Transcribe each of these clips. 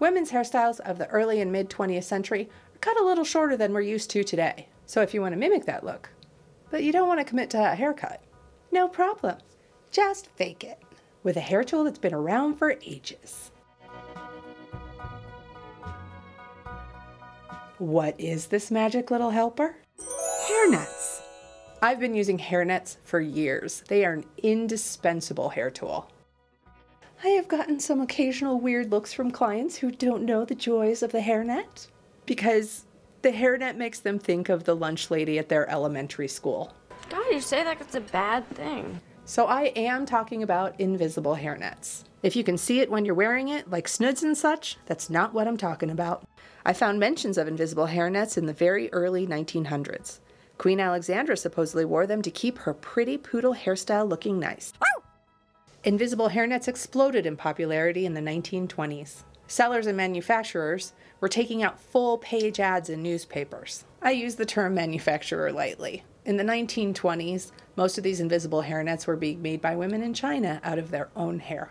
Women's hairstyles of the early and mid 20th century are cut a little shorter than we're used to today. So if you want to mimic that look, but you don't want to commit to a haircut, no problem. Just fake it with a hair tool that's been around for ages. What is this magic little helper? Hairnets. I've been using hairnets for years. They are an indispensable hair tool. I have gotten some occasional weird looks from clients who don't know the joys of the hairnet because the hairnet makes them think of the lunch lady at their elementary school. God, you say like it's a bad thing. So I am talking about invisible hairnets. If you can see it when you're wearing it, like snoods and such, that's not what I'm talking about. I found mentions of invisible hairnets in the very early 1900s. Queen Alexandra supposedly wore them to keep her pretty poodle hairstyle looking nice. Invisible hairnets exploded in popularity in the 1920s. Sellers and manufacturers were taking out full-page ads in newspapers. I use the term manufacturer lightly. In the 1920s, most of these invisible hairnets were being made by women in China out of their own hair.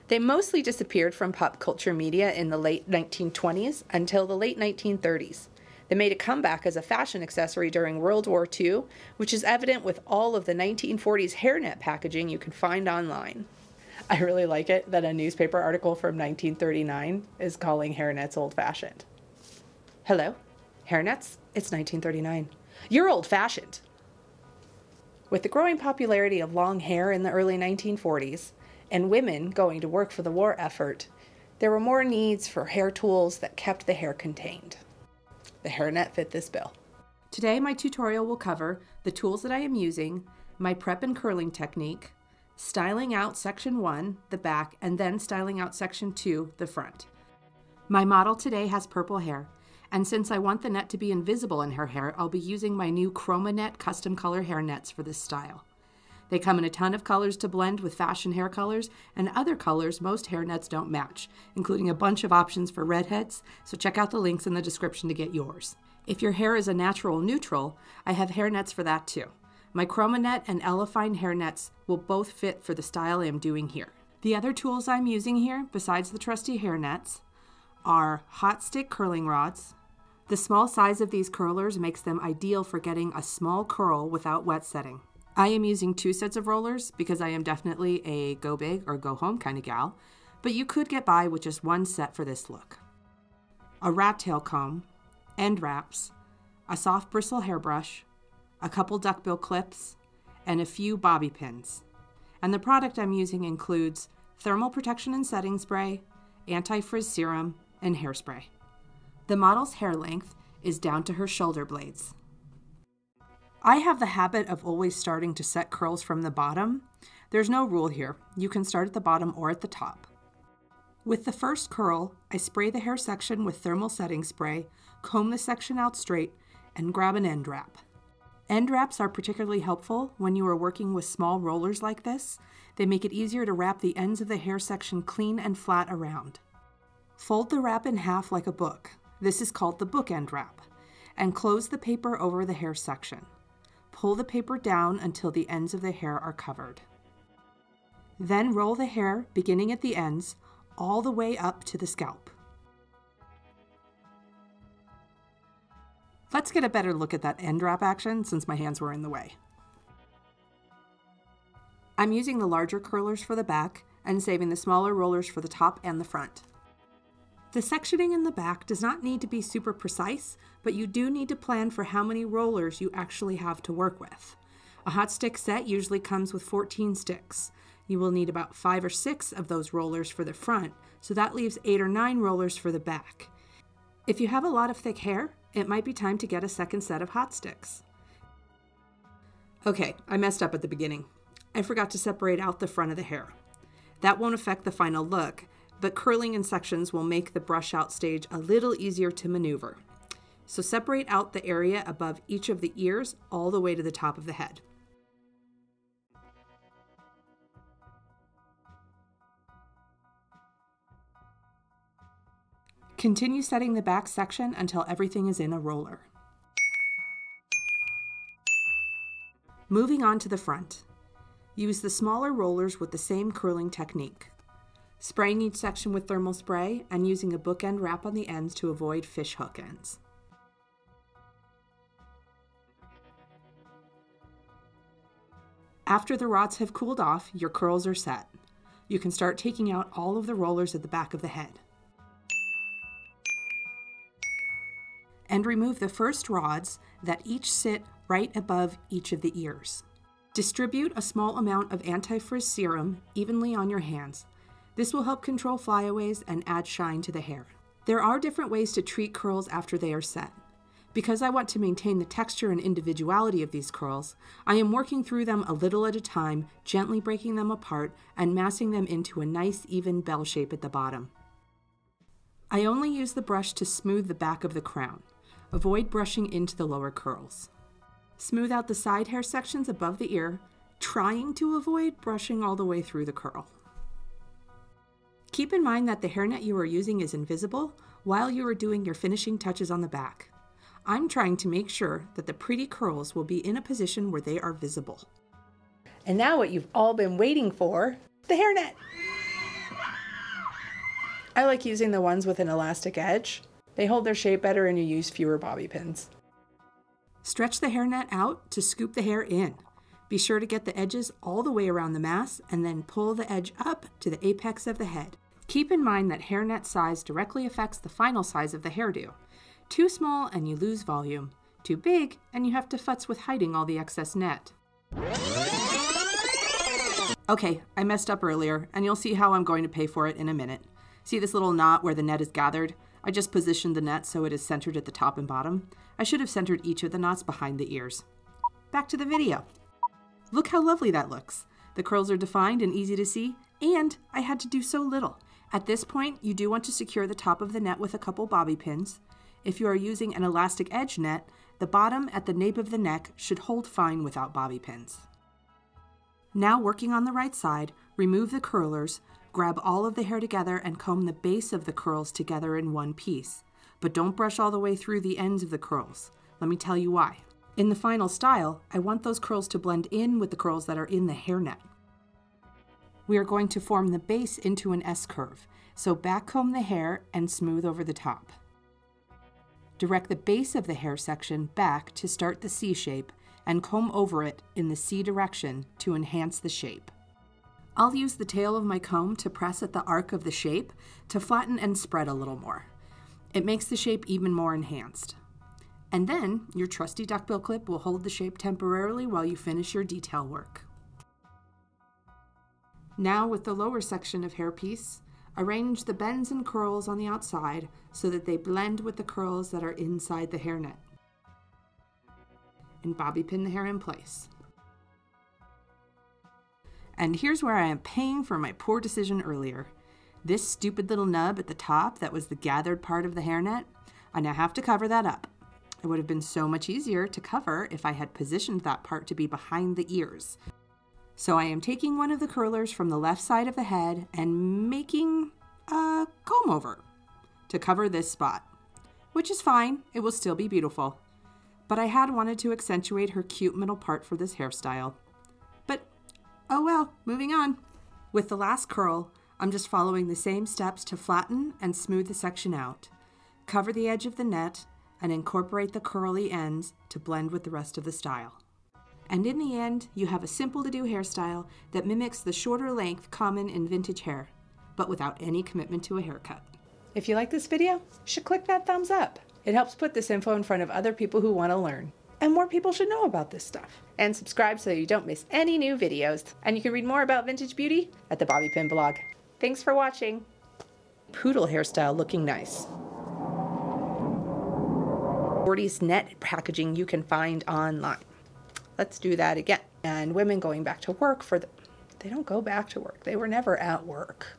They mostly disappeared from pop culture media in the late 1920s until the late 1930s. They made a comeback as a fashion accessory during World War II, which is evident with all of the 1940s hairnet packaging you can find online. I really like it that a newspaper article from 1939 is calling hairnets old-fashioned. Hello? Hairnets? It's 1939. You're old-fashioned. With the growing popularity of long hair in the early 1940s, and women going to work for the war effort, there were more needs for hair tools that kept the hair contained. The hairnet fit this bill. Today my tutorial will cover the tools that I am using, my prep and curling technique, styling out section 1, the back, and then styling out section 2, the front. My model today has purple hair, and since I want the net to be invisible in her hair, I'll be using my new Chroma net custom color hair nets for this style. They come in a ton of colors to blend with fashion hair colors and other colors most hair nets don't match, including a bunch of options for redheads, so check out the links in the description to get yours. If your hair is a natural neutral, I have hair nets for that too. My Chroma net and Elefine hair nets will both fit for the style I am doing here. The other tools I'm using here, besides the trusty hair nets, are hot stick curling rods. The small size of these curlers makes them ideal for getting a small curl without wet setting. I am using 2 sets of rollers because I am definitely a go big or go home kind of gal, but you could get by with just 1 set for this look. A rat tail comb, end wraps, a soft bristle hairbrush, a couple duckbill clips, and a few bobby pins. And the product I'm using includes thermal protection and setting spray, anti-frizz serum, and hairspray. The model's hair length is down to her shoulder blades. I have the habit of always starting to set curls from the bottom. There's no rule here. You can start at the bottom or at the top. With the first curl, I spray the hair section with thermal setting spray, comb the section out straight, and grab an end wrap. End wraps are particularly helpful when you are working with small rollers like this. They make it easier to wrap the ends of the hair section clean and flat around. Fold the wrap in half like a book. This is called the bookend wrap, and close the paper over the hair section. Pull the paper down until the ends of the hair are covered. Then roll the hair, beginning at the ends, all the way up to the scalp. Let's get a better look at that end wrap action since my hands were in the way. I'm using the larger curlers for the back and saving the smaller rollers for the top and the front. The sectioning in the back does not need to be super precise, but you do need to plan for how many rollers you actually have to work with. A hot stick set usually comes with 14 sticks. You will need about 5 or 6 of those rollers for the front, so that leaves 8 or 9 rollers for the back. If you have a lot of thick hair, it might be time to get a second set of hot sticks. Okay, I messed up at the beginning. I forgot to separate out the front of the hair. That won't affect the final look, but curling in sections will make the brush out stage a little easier to maneuver. So separate out the area above each of the ears all the way to the top of the head. Continue setting the back section until everything is in a roller. Moving on to the front. Use the smaller rollers with the same curling technique. spraying each section with thermal spray and using a bookend wrap on the ends to avoid fish hook ends. After the rods have cooled off, your curls are set. You can start taking out all of the rollers at the back of the head. And remove the first rods that each sit right above each of the ears. Distribute a small amount of anti-frizz serum evenly on your hands. This will help control flyaways and add shine to the hair. There are different ways to treat curls after they are set. Because I want to maintain the texture and individuality of these curls, I am working through them a little at a time, gently breaking them apart and massing them into a nice even bell shape at the bottom. I only use the brush to smooth the back of the crown. Avoid brushing into the lower curls. Smooth out the side hair sections above the ear, trying to avoid brushing all the way through the curl. Keep in mind that the hairnet you are using is invisible while you are doing your finishing touches on the back. I'm trying to make sure that the pretty curls will be in a position where they are visible. And now what you've all been waiting for, the hairnet. I like using the ones with an elastic edge. They hold their shape better and you use fewer bobby pins. Stretch the hairnet out to scoop the hair in. Be sure to get the edges all the way around the mass and then pull the edge up to the apex of the head. Keep in mind that hairnet size directly affects the final size of the hairdo. Too small and you lose volume. Too big and you have to futz with hiding all the excess net. Okay, I messed up earlier and you'll see how I'm going to pay for it in a minute. See this little knot where the net is gathered? I just positioned the net so it is centered at the top and bottom. I should have centered each of the knots behind the ears. Back to the video. Look how lovely that looks. The curls are defined and easy to see, and I had to do so little. At this point, you do want to secure the top of the net with a couple bobby pins. If you are using an elastic edge net, the bottom at the nape of the neck should hold fine without bobby pins. Now working on the right side, remove the curlers, grab all of the hair together and comb the base of the curls together in one piece. But don't brush all the way through the ends of the curls. Let me tell you why. In the final style, I want those curls to blend in with the curls that are in the hairnet. We are going to form the base into an S-curve, so back comb the hair and smooth over the top. Direct the base of the hair section back to start the C shape and comb over it in the C direction to enhance the shape. I'll use the tail of my comb to press at the arc of the shape to flatten and spread a little more. It makes the shape even more enhanced. And then your trusty duckbill clip will hold the shape temporarily while you finish your detail work. Now with the lower section of hairpiece, arrange the bends and curls on the outside so that they blend with the curls that are inside the hairnet. And bobby pin the hair in place. And here's where I am paying for my poor decision earlier. This stupid little nub at the top that was the gathered part of the hairnet, I now have to cover that up. It would have been so much easier to cover if I had positioned that part to be behind the ears. So I am taking one of the curlers from the left side of the head and making a comb over to cover this spot, which is fine, it will still be beautiful. But I had wanted to accentuate her cute middle part for this hairstyle. But oh well, moving on. With the last curl, I'm just following the same steps to flatten and smooth the section out. Cover the edge of the net and incorporate the curly ends to blend with the rest of the style. And in the end, you have a simple to do hairstyle that mimics the shorter length common in vintage hair, but without any commitment to a haircut. If you like this video, you should click that thumbs up. It helps put this info in front of other people who want to learn. And more people should know about this stuff. And subscribe so you don't miss any new videos. And you can read more about vintage beauty at the Bobby Pin blog. Thanks for watching. Poodle hairstyle looking nice. 40s net packaging you can find online. Let's do that again. And women going back to work they don't go back to work. They were never at work.